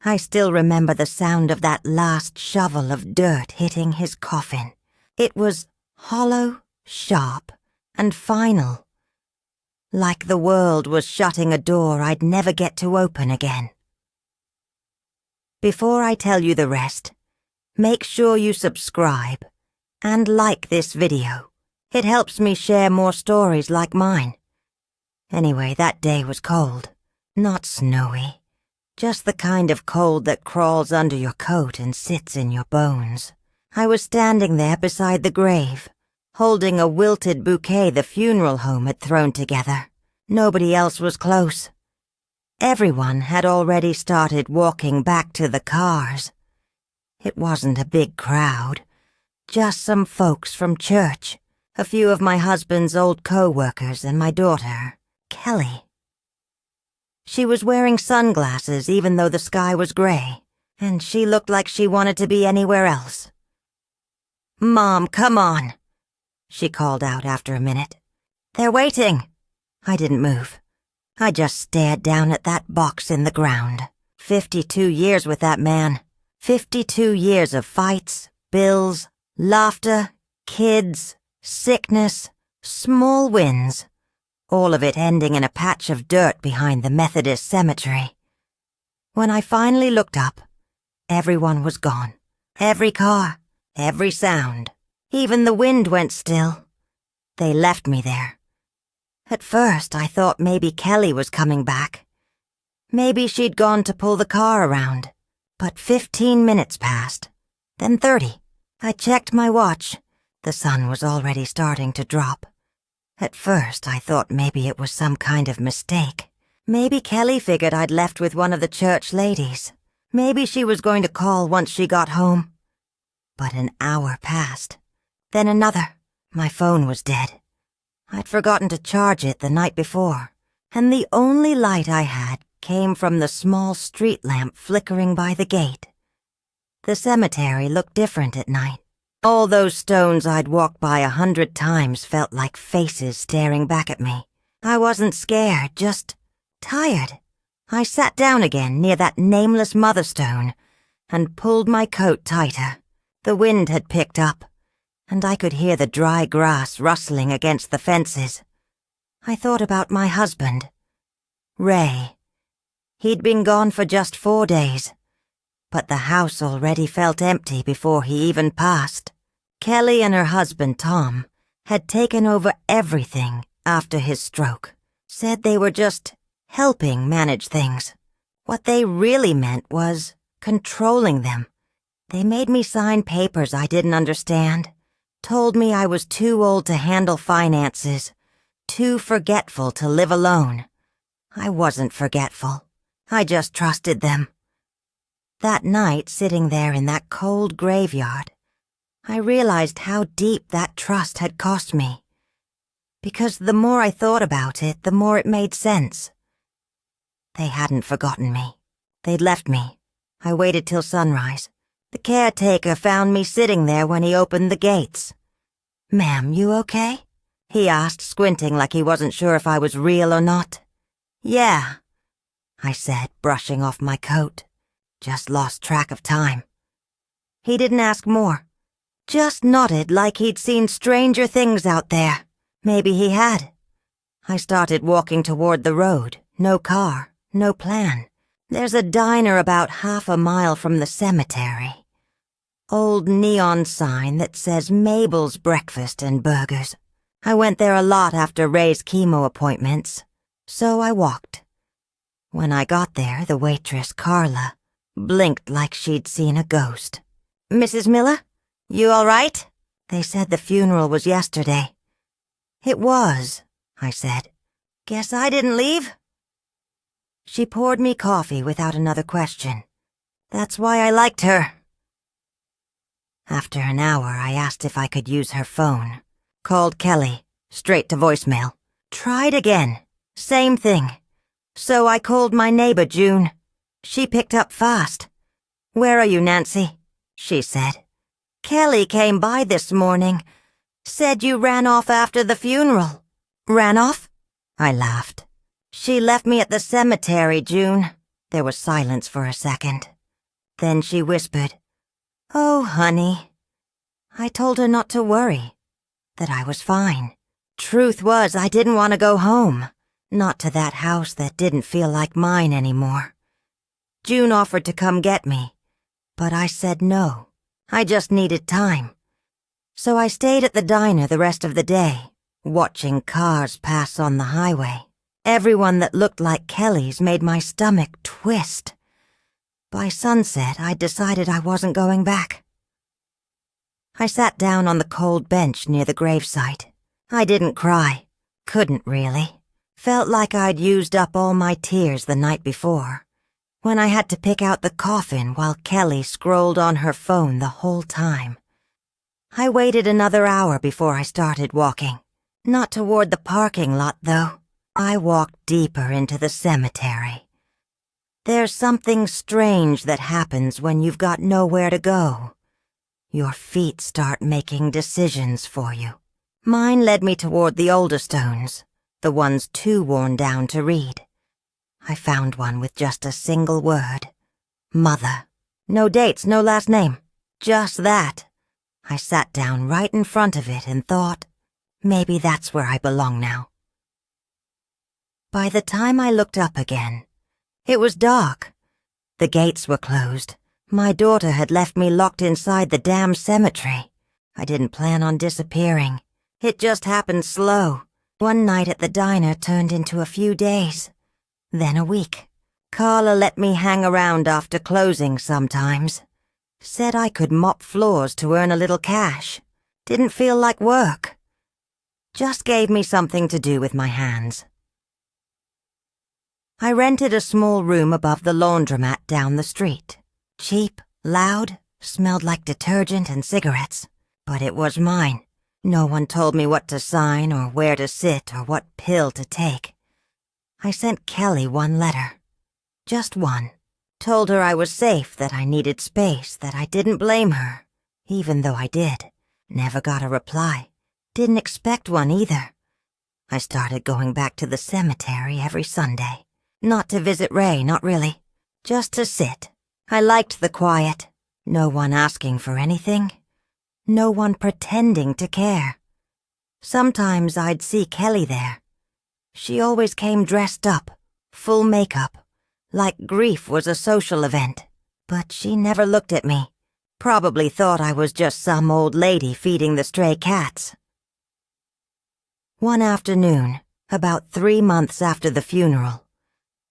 I still remember the sound of that last shovel of dirt hitting his coffin. It was hollow, sharp, and final. Like the world was shutting a door I'd never get to open again. Before I tell you the rest, make sure you subscribe and like this video. It helps me share more stories like mine. Anyway, that day was cold. Not snowy. Just the kind of cold that crawls under your coat and sits in your bones. I was standing there beside the grave, holding a wilted bouquet the funeral home had thrown together. Nobody else was close. Everyone had already started walking back to the cars. It wasn't a big crowd, just some folks from church, a few of my husband's old co-workers and my daughter, Kelly. She was wearing sunglasses even though the sky was gray, and she looked like she wanted to be anywhere else. "Mom, come on," she called out after a minute. "They're waiting." I didn't move. I just stared down at that box in the ground. 52 years with that man. 52 years of fights, bills, laughter, kids, sickness, small wins. All of it ending in a patch of dirt behind the Methodist cemetery. When I finally looked up, everyone was gone. Every car, every sound. Even the wind went still. They left me there. At first, I thought maybe Kelly was coming back. Maybe she'd gone to pull the car around. But 15 minutes passed. Then 30. I checked my watch. The sun was already starting to drop. At first, I thought maybe it was some kind of mistake. Maybe Kelly figured I'd left with one of the church ladies. Maybe she was going to call once she got home. But an hour passed. Then another. My phone was dead. I'd forgotten to charge it the night before, and the only light I had came from the small street lamp flickering by the gate. The cemetery looked different at night. All those stones I'd walked by 100 times felt like faces staring back at me. I wasn't scared, just tired. I sat down again near that nameless mother stone and pulled my coat tighter. The wind had picked up, and I could hear the dry grass rustling against the fences. I thought about my husband, Ray. He'd been gone for just 4 days, but the house already felt empty before he even passed. Kelly and her husband, Tom, had taken over everything after his stroke, said they were just helping manage things. What they really meant was controlling them. They made me sign papers I didn't understand. Told me I was too old to handle finances, too forgetful to live alone. I wasn't forgetful. I just trusted them. That night, sitting there in that cold graveyard, I realized how deep that trust had cost me. Because the more I thought about it, the more it made sense. They hadn't forgotten me. They'd left me. I waited till sunrise. The caretaker found me sitting there when he opened the gates. "Ma'am, you okay?" he asked, squinting like he wasn't sure if I was real or not. "Yeah," I said, brushing off my coat. Just lost track of time. He didn't ask more. Just nodded like he'd seen stranger things out there. Maybe he had. I started walking toward the road. No car, no plan. There's a diner about half a mile from the cemetery. Old neon sign that says Mabel's Breakfast and Burgers. I went there a lot after Ray's chemo appointments, so I walked. When I got there, the waitress, Carla, blinked like she'd seen a ghost. "Mrs. Miller, you all right?" They said the funeral was yesterday. "It was," I said. "Guess I didn't leave?" She poured me coffee without another question. That's why I liked her. After an hour, I asked if I could use her phone. Called Kelly, straight to voicemail. Tried again. Same thing. So I called my neighbor, June. She picked up fast. "Where are you, Nancy?" she said. "Kelly came by this morning. Said you ran off after the funeral." "Ran off?" I laughed. "She left me at the cemetery, June." There was silence for a second. Then she whispered, "Oh, honey." I told her not to worry, that I was fine. Truth was, I didn't want to go home, not to that house that didn't feel like mine anymore. June offered to come get me, but I said no. I just needed time. So I stayed at the diner the rest of the day, watching cars pass on the highway. Everyone that looked like Kelly's made my stomach twist. By sunset, I decided I wasn't going back. I sat down on the cold bench near the gravesite. I didn't cry. Couldn't really. Felt like I'd used up all my tears the night before, when I had to pick out the coffin while Kelly scrolled on her phone the whole time. I waited another hour before I started walking. Not toward the parking lot, though. I walked deeper into the cemetery. There's something strange that happens when you've got nowhere to go. Your feet start making decisions for you. Mine led me toward the older stones, the ones too worn down to read. I found one with just a single word. Mother. No dates, no last name. Just that. I sat down right in front of it and thought, maybe that's where I belong now. By the time I looked up again, it was dark. The gates were closed. My daughter had left me locked inside the damn cemetery. I didn't plan on disappearing. It just happened slow. One night at the diner turned into a few days. Then a week. Carla let me hang around after closing sometimes. Said I could mop floors to earn a little cash. Didn't feel like work. Just gave me something to do with my hands. I rented a small room above the laundromat down the street. Cheap, loud, smelled like detergent and cigarettes. But it was mine. No one told me what to sign or where to sit or what pill to take. I sent Kelly one letter. Just one. Told her I was safe, that I needed space, that I didn't blame her, even though I did. Never got a reply. Didn't expect one either. I started going back to the cemetery every Sunday. Not to visit Ray, not really. Just to sit. I liked the quiet. No one asking for anything. No one pretending to care. Sometimes I'd see Kelly there. She always came dressed up, full makeup, like grief was a social event. But she never looked at me. Probably thought I was just some old lady feeding the stray cats. One afternoon, about 3 months after the funeral,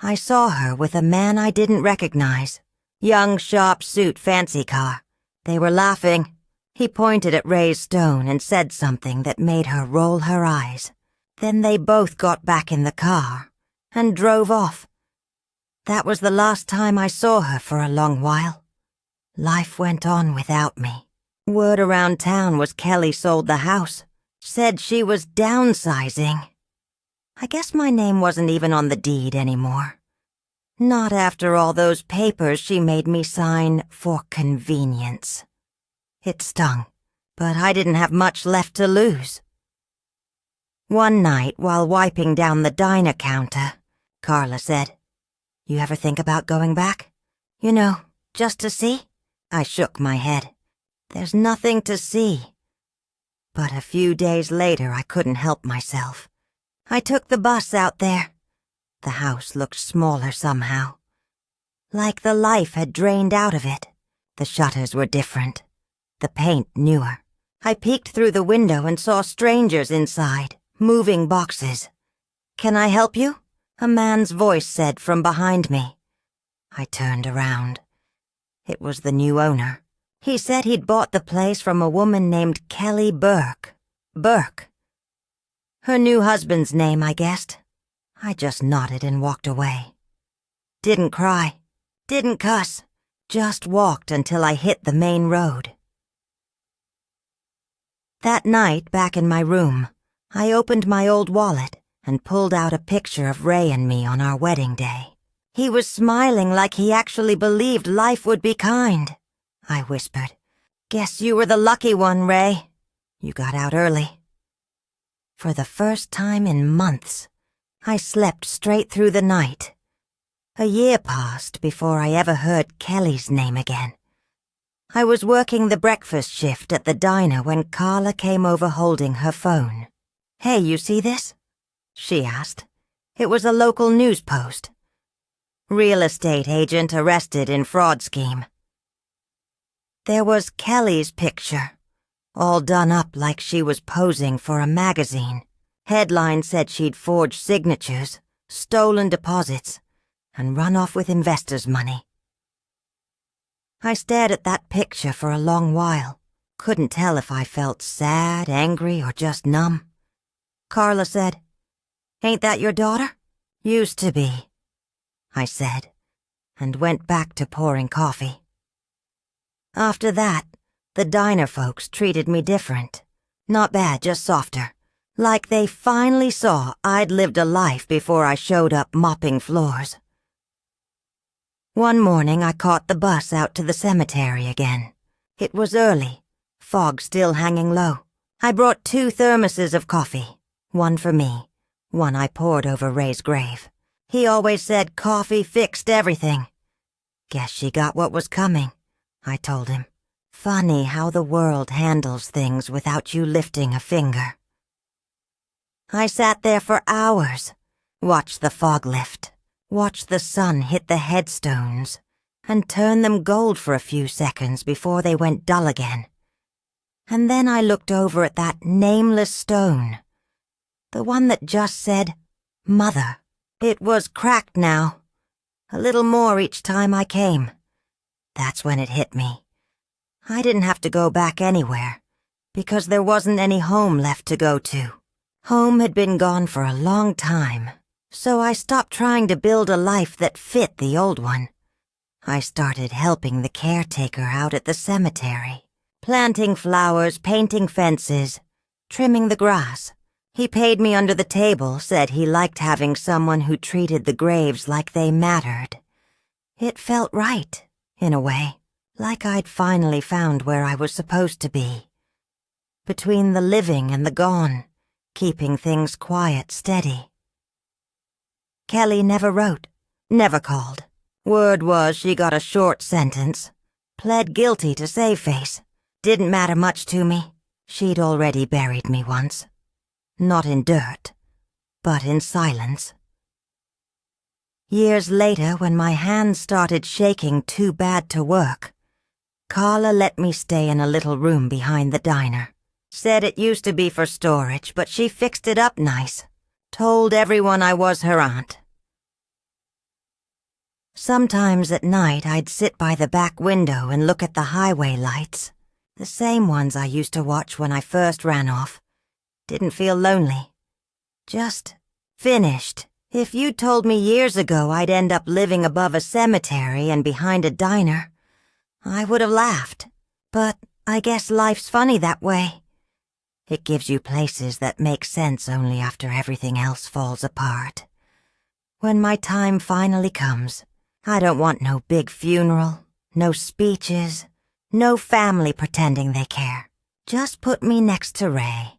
I saw her with a man I didn't recognize. Young, sharp suit, fancy car. They were laughing. He pointed at Ray's stone and said something that made her roll her eyes. Then they both got back in the car and drove off. That was the last time I saw her for a long while. Life went on without me. Word around town was Kelly sold the house. Said she was downsizing. I guess my name wasn't even on the deed anymore. Not after all those papers she made me sign for convenience. It stung, but I didn't have much left to lose. One night, while wiping down the diner counter, Carla said, "You ever think about going back? You know, just to see?" I shook my head. There's nothing to see. But a few days later, I couldn't help myself. I took the bus out there. The house looked smaller somehow. Like the life had drained out of it. The shutters were different. The paint newer. I peeked through the window and saw strangers inside, moving boxes. "Can I help you?" a man's voice said from behind me. I turned around. It was the new owner. He said he'd bought the place from a woman named Kelly Burke. Burke. Her new husband's name, I guessed. I just nodded and walked away. Didn't cry. Didn't cuss. Just walked until I hit the main road. That night, back in my room, I opened my old wallet and pulled out a picture of Ray and me on our wedding day. He was smiling like he actually believed life would be kind. I whispered, "Guess you were the lucky one, Ray. You got out early." For the first time in months, I slept straight through the night. A year passed before I ever heard Kelly's name again. I was working the breakfast shift at the diner when Carla came over holding her phone. "Hey, you see this?" she asked. It was a local news post. "Real estate agent arrested in fraud scheme." There was Kelly's picture, all done up like she was posing for a magazine. Headline said she'd forged signatures, stolen deposits, and run off with investors' money. I stared at that picture for a long while. Couldn't tell if I felt sad, angry, or just numb. Carla said, "Ain't that your daughter?" "Used to be," I said, and went back to pouring coffee. After that, the diner folks treated me different. Not bad, just softer. Like they finally saw I'd lived a life before I showed up mopping floors. One morning I caught the bus out to the cemetery again. It was early, fog still hanging low. I brought 2 thermoses of coffee, one for me, one I poured over Ray's grave. He always said coffee fixed everything. Guess she got what was coming, I told him. Funny how the world handles things without you lifting a finger. I sat there for hours, watched the fog lift, watched the sun hit the headstones, and turn them gold for a few seconds before they went dull again. And then I looked over at that nameless stone, the one that just said, Mother. It was cracked now, a little more each time I came. That's when it hit me. I didn't have to go back anywhere, because there wasn't any home left to go to. Home had been gone for a long time, so I stopped trying to build a life that fit the old one. I started helping the caretaker out at the cemetery, planting flowers, painting fences, trimming the grass. He paid me under the table, said he liked having someone who treated the graves like they mattered. It felt right, in a way, like I'd finally found where I was supposed to be. Between the living and the gone, keeping things quiet, steady. Kelly never wrote, never called. Word was she got a short sentence, pled guilty to save face. Didn't matter much to me. She'd already buried me once. Not in dirt, but in silence. Years later, when my hands started shaking too bad to work, Carla let me stay in a little room behind the diner. Said it used to be for storage, but she fixed it up nice. Told everyone I was her aunt. Sometimes at night I'd sit by the back window and look at the highway lights, the same ones I used to watch when I first ran off. Didn't feel lonely. Just finished. If you'd told me years ago I'd end up living above a cemetery and behind a diner, I would have laughed. But I guess life's funny that way. It gives you places that make sense only after everything else falls apart. When my time finally comes, I don't want no big funeral, no speeches, no family pretending they care. Just put me next to Ray.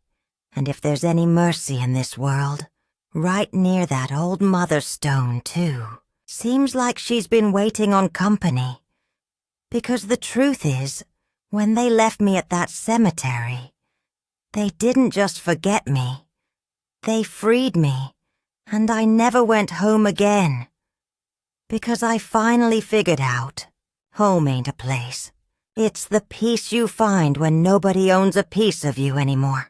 And if there's any mercy in this world, right near that old mother stone, too. Seems like she's been waiting on company. Because the truth is, when they left me at that cemetery, they didn't just forget me. They freed me, and I never went home again. Because I finally figured out, home ain't a place. It's the peace you find when nobody owns a piece of you anymore.